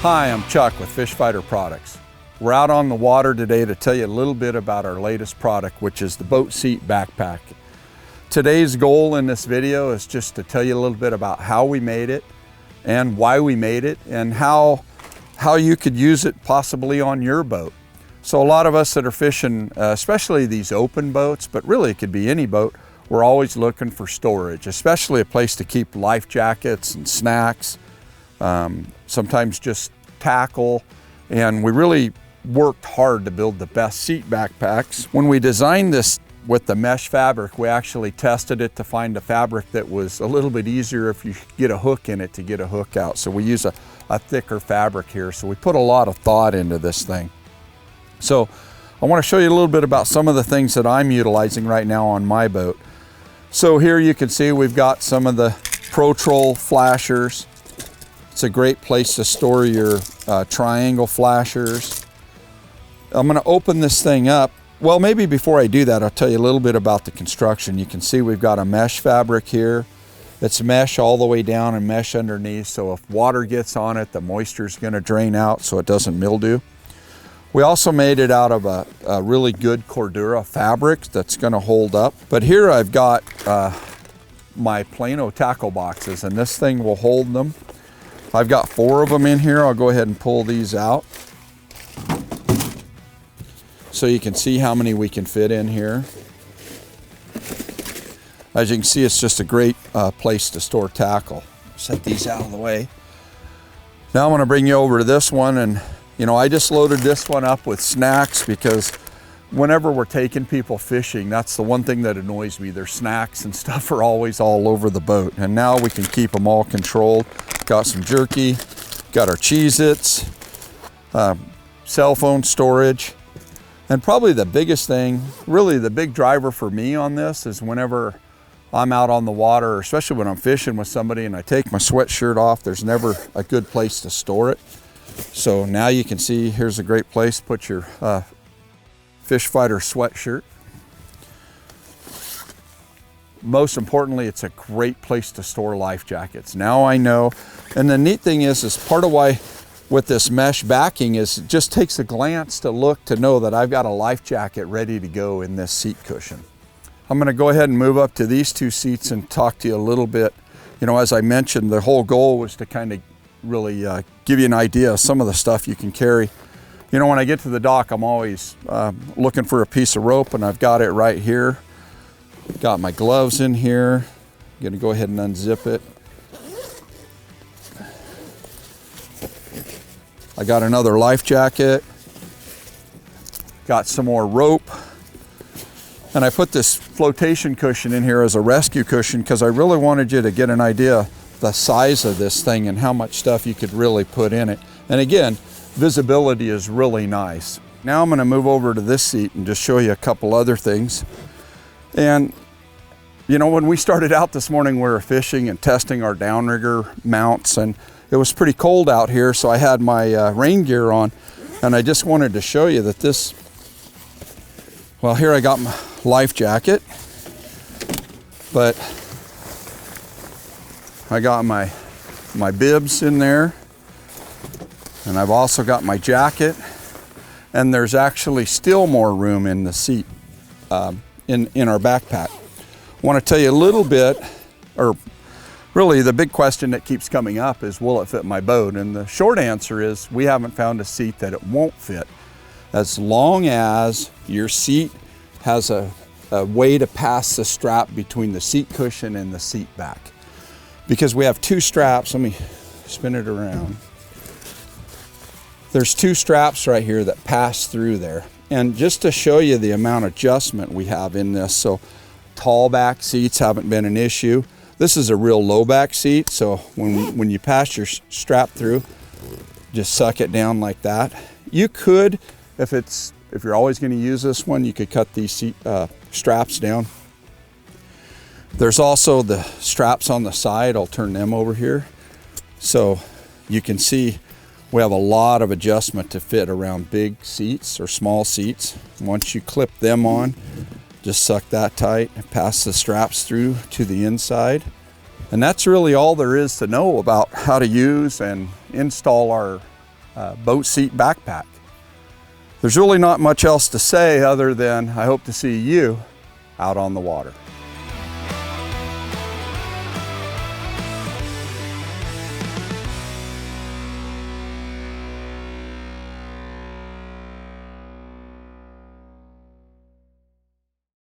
Hi, I'm Chuck with Fish Fighter Products. We're out on the water today to tell you a little bit about our latest product, which is the boat seat backpack. Today's goal in this video is just to tell you a little bit about how we made it and why we made it and how you could use it possibly on your boat. So a lot of us that are fishing, especially these open boats, but really it could be any boat, we're always looking for storage, especially a place to keep life jackets and snacks, sometimes just tackle. And we really worked hard to build the best seat backpacks. When we designed this with the mesh fabric, we actually tested it to find a fabric that was a little bit easier if you get a hook in it to get a hook out. So we use a thicker fabric here. So we put a lot of thought into this thing. So I want to show you a little bit about some of the things that I'm utilizing right now on my boat. So here you can see we've got some of the Pro-Troll flashers. It's a great place to store your triangle flashers. I'm going to open this thing up. Well, maybe before I do that, I'll tell you a little bit about the construction. You can see we've got a mesh fabric here. It's mesh all the way down and mesh underneath, so if water gets on it, the moisture is going to drain out so it doesn't mildew. We also made it out of a really good Cordura fabric that's going to hold up. But here I've got my Plano tackle boxes, and this thing will hold them. I've got 4 of them in here. I'll go ahead and pull these out so you can see how many we can fit in here. As you can see, it's just a great place to store tackle. Set these out of the way. Now I'm going to bring you over to this one, and you know, I just loaded this one up with snacks because whenever we're taking people fishing, that's the one thing that annoys me. Their snacks and stuff are always all over the boat, and now we can keep them all controlled. Got some jerky, got our Cheez-Its, cell phone storage, and probably the biggest thing, really the big driver for me on this is whenever I'm out on the water, especially when I'm fishing with somebody and I take my sweatshirt off, there's never a good place to store it. So now you can see here's a great place to put your Fish Fighter sweatshirt. Most importantly, it's a great place to store life jackets. Now I know, and the neat thing is part of why with this mesh backing is it just takes a glance to look to know that I've got a life jacket ready to go in this seat cushion. I'm going to go ahead and move up to these 2 seats and talk to you a little bit. You know, as I mentioned, the whole goal was to kind of really give you an idea of some of the stuff you can carry. You know, when I get to the dock, I'm always looking for a piece of rope, and I've got it right here. Got my gloves in here. I'm gonna go ahead and unzip it. I got another life jacket. Got some more rope. And I put this flotation cushion in here as a rescue cushion because I really wanted you to get an idea the size of this thing and how much stuff you could really put in it. And again, visibility is really nice. Now I'm going to move over to this seat and just show you a couple other things. And you know, when we started out this morning, we were fishing and testing our downrigger mounts, and it was pretty cold out here, so I had my rain gear on, and I just wanted to show you that this, well, here I got my life jacket, but I got my bibs in there, and I've also got my jacket, and there's actually still more room in the seat in our backpack. I want to tell you a little bit, or really the big question that keeps coming up is, will it fit my boat? And the short answer is we haven't found a seat that it won't fit, as long as your seat has a way to pass the strap between the seat cushion and the seat back. Because we have 2 straps, let me spin it around. There's 2 straps right here that pass through there. And just to show you the amount of adjustment we have in this, so tall back seats haven't been an issue. This is a real low back seat, so when you pass your strap through, just suck it down like that. You could, if you're always going to use this one, you could cut these seat straps down. There's also the straps on the side. I'll turn them over here. So you can see we have a lot of adjustment to fit around big seats or small seats. Once you clip them on, just suck that tight and pass the straps through to the inside. And that's really all there is to know about how to use and install our boat seat backpack. There's really not much else to say other than I hope to see you out on the water.